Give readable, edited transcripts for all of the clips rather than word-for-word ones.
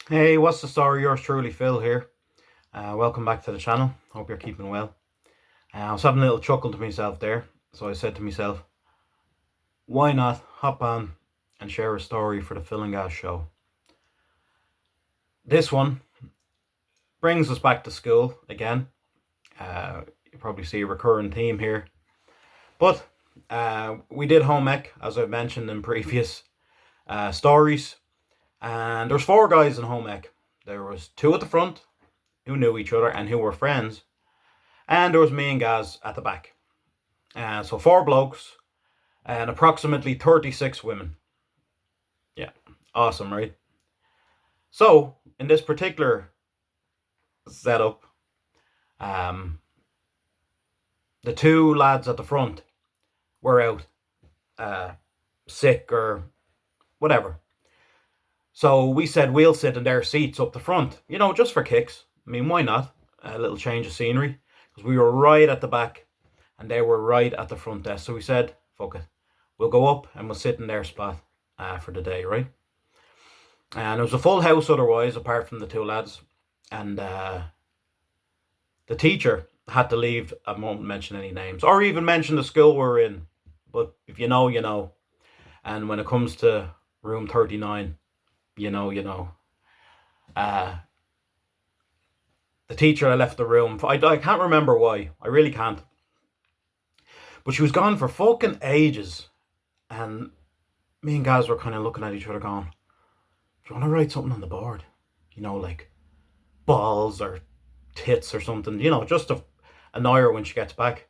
Hey, what's the story? Yours truly, Phil here. Welcome back to the channel. Hope you're keeping well. I was having a little chuckle to myself there, so I said to myself, why not hop on and share a story for the Phil and Gas show? This one brings us back to school again. You probably see a recurring theme here. But we did home ec, as I've mentioned in previous stories. And there's four guys in home ec. There was two at the front who knew each other and who were friends. And there was me and Gaz at the back. So four blokes and approximately 36 women. Yeah, awesome, right? So in this particular setup, um, the two lads at the front were out sick or whatever. So we said we'll sit in their seats up the front, just for kicks. I mean, why not? A little change of scenery. Because we were right at the back and they were right at the front desk. So we said, fuck it. We'll go up and we'll sit in their spot for the day, right? And it was a full house otherwise, apart from the two lads. And the teacher had to leave. I won't mention any names or even mention the school we're in. But if you know, you know. And when it comes to room 39, you know. The teacher left the room. I can't remember why. I really can't. But she was gone for fucking ages. And me and Gaz were kind of looking at each other going, do you want to write something on the board? Like balls or tits or something, just to annoy her when she gets back.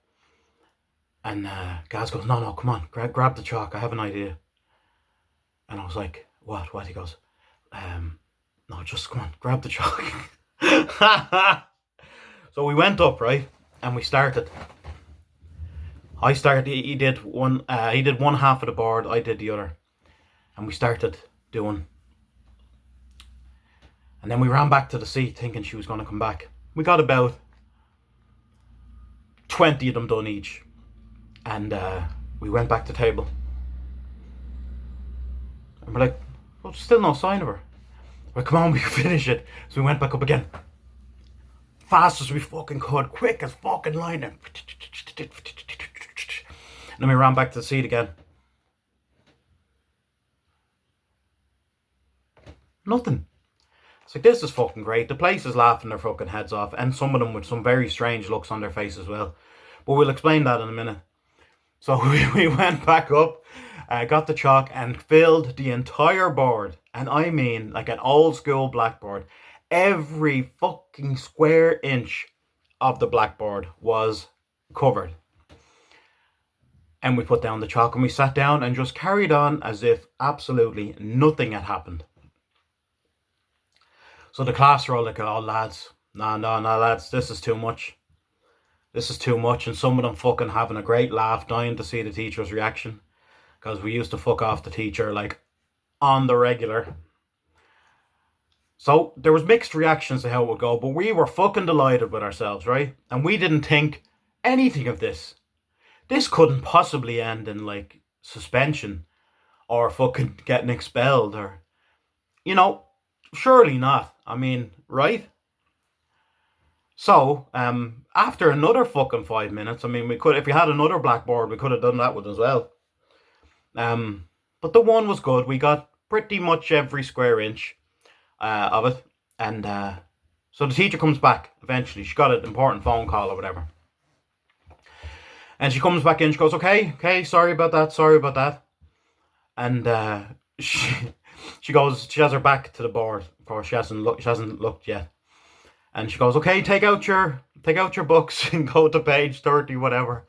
And Gaz goes, no, come on, grab the chalk. I have an idea. And I was like, what? He goes, no, just come on, grab the chalk. So we went up, right? And we started. I started, he did one half of the board, I did the other. And we started doing. And then we ran back to the seat thinking she was going to come back. We got about 20 of them done each. And we went back to table. And we're like, well, still no sign of her. Well, come on, we can finish it. So we went back up again. Fast as we fucking could, quick as fucking lightning. And then we ran back to the seat again. Nothing. It's like, this is fucking great. The place is laughing their fucking heads off, and some of them with some very strange looks on their face as well. But we'll explain that in a minute. So we went back up, got the chalk and filled the entire board. And I mean like an old school blackboard. Every fucking square inch of the blackboard was covered. And we put down the chalk and we sat down and just carried on as if absolutely nothing had happened. So the class were all like, oh lads, no lads, this is too much. This is too much. And some of them fucking having a great laugh, dying to see the teacher's reaction. Because we used to fuck off the teacher like on the regular. So there was mixed reactions to how it would go, but we were fucking delighted with ourselves, right? And we didn't think anything of this. This couldn't possibly end in like suspension or fucking getting expelled or, surely not. I mean, right? So, after another fucking 5 minutes, I mean, we could, if we had another blackboard, we could have done that one as well. But the one was good. We got pretty much every square inch of it. And so the teacher comes back eventually. She got an important phone call or whatever. And she comes back in. She goes, okay, sorry about that. And she goes, she has her back to the board. Of course, she hasn't looked yet. And she goes, okay, take out your books and go to page 30, whatever.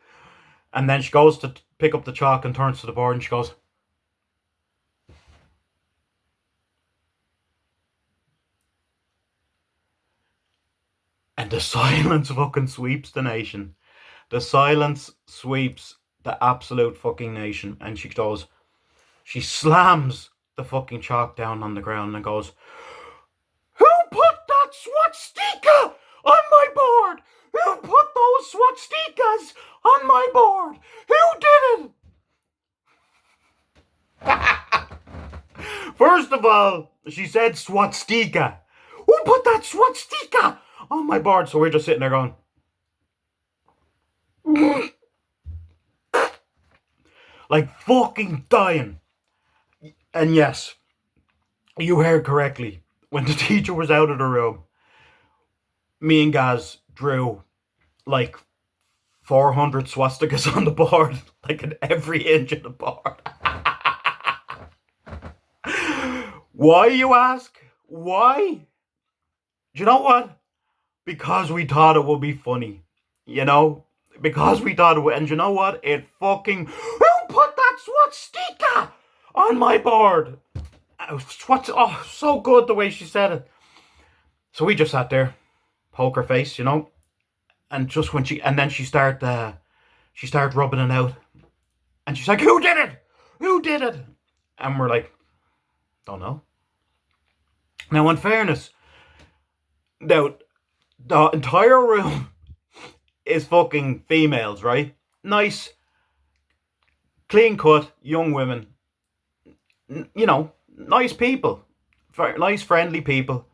And then she goes to pick up the chalk and turns to the board and she goes, and the silence fucking sweeps the nation. The silence sweeps the absolute fucking nation. And she slams the fucking chalk down on the ground and goes, who put that swastika on my board? Who put those swastikas on my board? Who did it? First of all, she said swastika. Who put that swastika on my board? So we're just sitting there going, like fucking dying. And yes, you heard correctly. When the teacher was out of the room, me and Gaz drew like 400 swastikas on the board, like in every inch of the board. Why, you ask? Why? Do you know what? Because we thought it would be funny. You know? Because we thought it would. And you know what? It fucking. Who put that swastika on my board? Oh, so good the way she said it. So we just sat there, poker face, you know? And just when then she started rubbing it out. And she's like, who did it? Who did it? And we're like, don't know. Now, in fairness, now, the entire room is fucking females, right? Nice, clean cut, young women. You know, nice people. Nice, friendly people.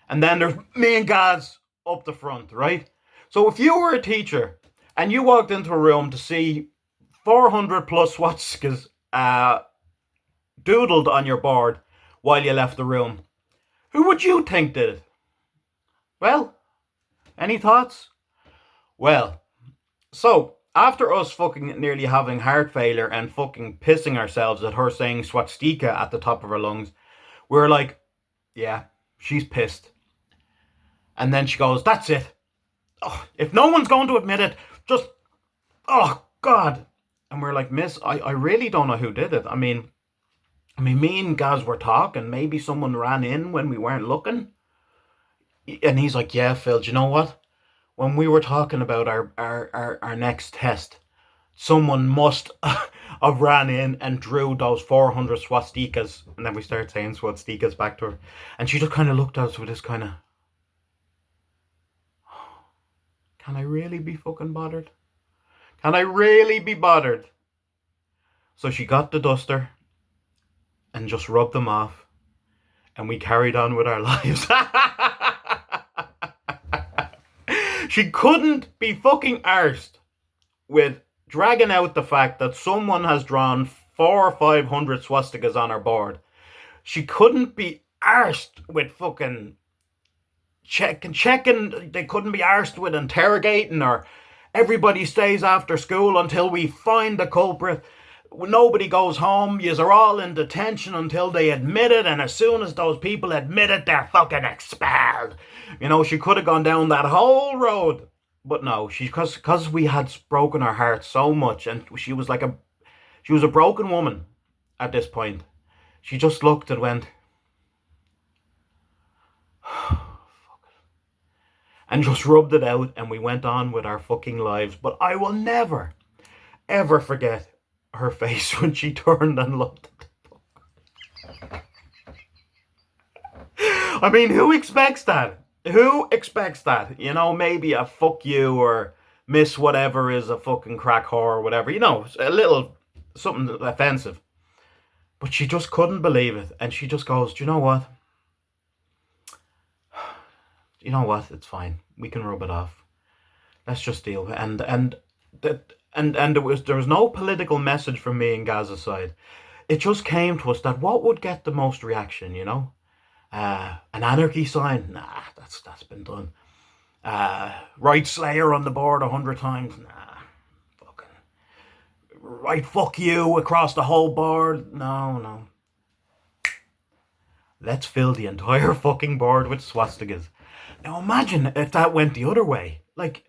And then there's me and Gaz up the front, right? So if you were a teacher and you walked into a room to see 400 plus swastikas doodled on your board while you left the room, who would you think did it? Well, any thoughts? Well, so after us fucking nearly having heart failure and fucking pissing ourselves at her saying swastika at the top of her lungs, we were like, yeah, she's pissed. And then she goes, that's it. Oh, if no one's going to admit it, just, oh, God. And we're like, miss, I really don't know who did it. I mean, me and Gaz were talking. Maybe someone ran in when we weren't looking. And he's like, yeah, Phil, do you know what? When we were talking about our next test, someone must have ran in and drew those 400 swastikas. And then we started saying swastikas back to her. And she just kind of looked at us with this kind of, can I really be fucking bothered? Can I really be bothered? So she got the duster and just rubbed them off. And we carried on with our lives. She couldn't be fucking arsed with dragging out the fact that someone has drawn 400 or 500 swastikas on her board. She couldn't be arsed with fucking checking. They couldn't be arsed with interrogating or everybody stays after school until we find the culprit. Nobody goes home. Yous are all in detention until they admit it, and as soon as those people admit it, they're fucking expelled. You know, she could have gone down that whole road, but no, because we had broken her heart so much, and she was a broken woman at this point. She just looked and went, and just rubbed it out, and we went on with our fucking lives. But I will never, ever forget her face when she turned and looked at the book. I mean, who expects that? Who expects that? You know, maybe a fuck you or miss whatever is a fucking crack whore or whatever. You know, a little something offensive. But she just couldn't believe it. And she just goes, do you know what? You know what? It's fine. We can rub it off. Let's just deal with it. And there was no political message from me and Gaz's side. It just came to us that what would get the most reaction, you know? An anarchy sign? Nah, that's been done. Right Slayer on the board 100 times? Nah, fucking. Right fuck you across the whole board? No. Let's fill the entire fucking board with swastikas. Now imagine if that went the other way. Like,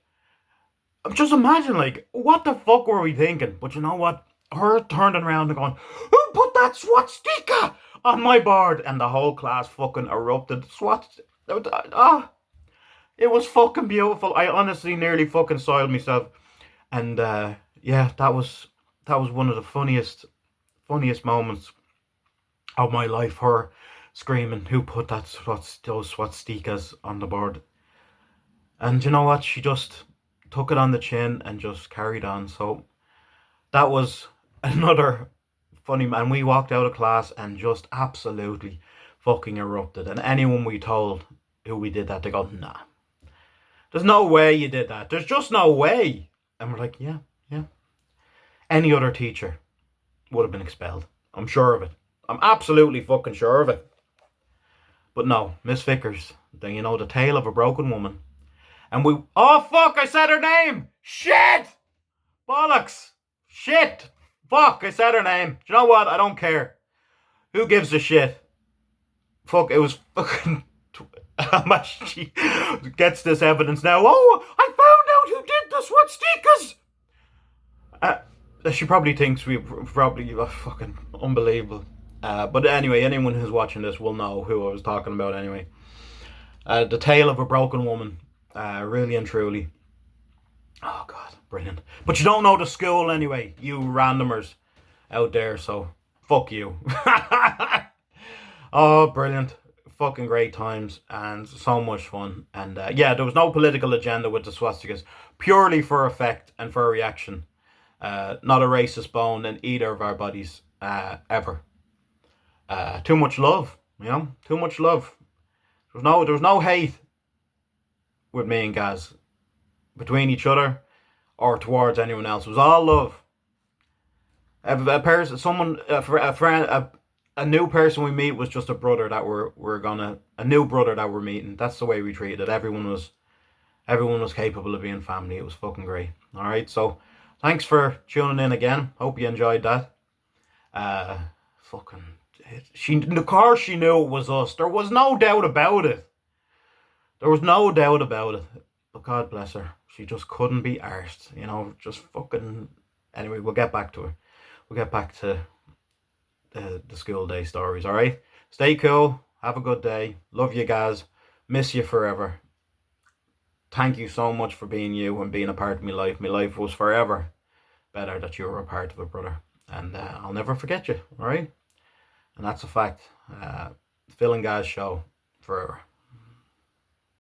just imagine, like, what the fuck were we thinking? But you know what? Her turning around and going, who put that swastika on my board? And the whole class fucking erupted. It was fucking beautiful. I honestly nearly fucking soiled myself. And yeah, that was one of the funniest moments of my life. Her screaming, who put those swastikas on the board? And you know what? She just took it on the chin and just carried on. So that was another funny, and we walked out of class and just absolutely fucking erupted. And anyone we told who we did that, they go, nah, there's no way you did that. There's just no way. And we're like, yeah, yeah. Any other teacher would have been expelled. I'm sure of it. I'm absolutely fucking sure of it. But no, Miss Vickers, then you know, the tale of a broken woman. And we, oh fuck, I said her name! Shit! Bollocks! Shit! Fuck, I said her name. Do you know what? I don't care. Who gives a shit? Fuck, it was fucking... She gets this evidence now. Oh, I found out who did this. What's Stikas? She probably thinks we probably fucking unbelievable. But anyway, anyone who's watching this will know who I was talking about anyway. The tale of a broken woman. Really and truly. Oh God, brilliant. But you don't know the school anyway, you randomers out there, so fuck you. Oh, brilliant. Fucking great times and so much fun. And yeah, there was no political agenda with the swastikas. Purely for effect and for reaction. Not a racist bone in either of our bodies ever. Too much love, you know? Too much love. There was no hate with me and Gaz between each other or towards anyone else. It was all love. A person, someone, a friend, a new person we meet was just a brother that a new brother that we're meeting. That's the way we treated it. Everyone was capable of being family. It was fucking great. All right, so thanks for tuning in again. Hope you enjoyed that. Fucking, of course she knew it was us. There was no doubt about it. There was no doubt about it. But God bless her. She just couldn't be arsed. You know, just fucking... Anyway, we'll get back to her. We'll get back to the school day stories, alright? Stay cool. Have a good day. Love you guys. Miss you forever. Thank you so much for being you and being a part of my life. My life was forever better that you were a part of it, brother. And I'll never forget you, alright? And that's a fact. Phil and Gaz show forever.